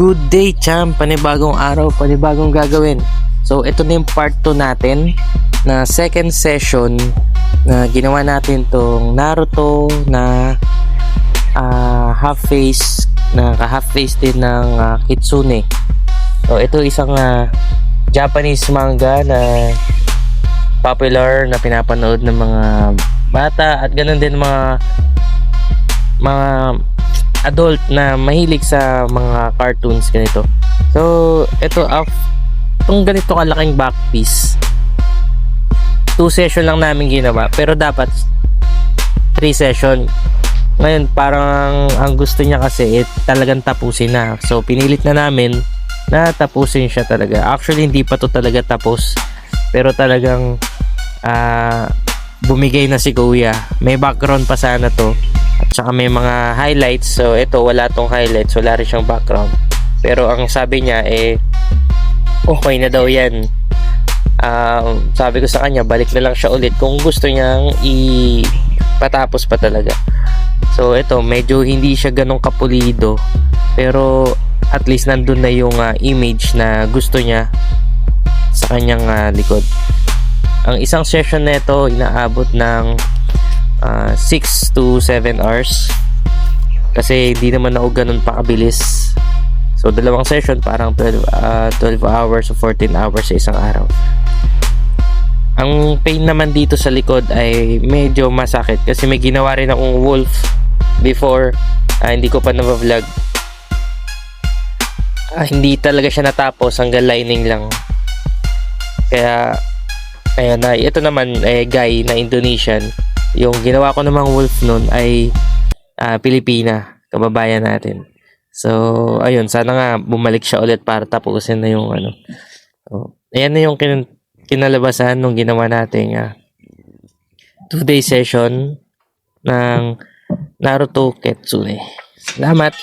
Good day, champ! Panibagong araw, panibagong gagawin. So, ito na yung part 2 natin na second session na ginawa natin tong Naruto na half face na half face din ng Kitsune. So, ito isang Japanese manga na popular na pinapanood ng mga bata at ganoon din mga adult na mahilig sa mga cartoons ganito. So, ito itong ganito kalaking back piece 2 session lang namin ginawa pero dapat 3 session. Ngayon parang ang gusto niya kasi talagang tapusin na. So, pinilit na namin na tapusin siya talaga. Actually, hindi pa to talaga tapos pero talagang bumigay na si Kuya. May background pa sana to at saka may mga highlights. So ito wala tong highlights, wala rin siyang background, pero ang sabi niya okay na daw yan. Sabi ko sa kanya balik na lang siya ulit kung gusto niyang ipatapos pa talaga. So ito medyo hindi siya ganong kapulido pero at least nandun na yung image na gusto niya sa kanyang likod. Ang isang session na ito inaabot ng 6 to 7 hours kasi hindi naman ako ganun pa kabilis. So dalawang session parang 12 hours o 14 hours sa isang araw. Ang pain naman dito sa likod ay medyo masakit kasi may ginawa rin akong wolf before, hindi ko pa na-vlog. Hindi talaga siya natapos, hanggang lining lang. Kaya ayan na, ito naman guy na Indonesian. Yung ginawa ko namang wolf nun ay Pilipina, kababayan natin. So ayun, sana nga bumalik siya ulit para tapusin na yung So, ayan na yung kinalabasan nung ginawa nating 2-day session ng Naruto Kitsune. Salamat!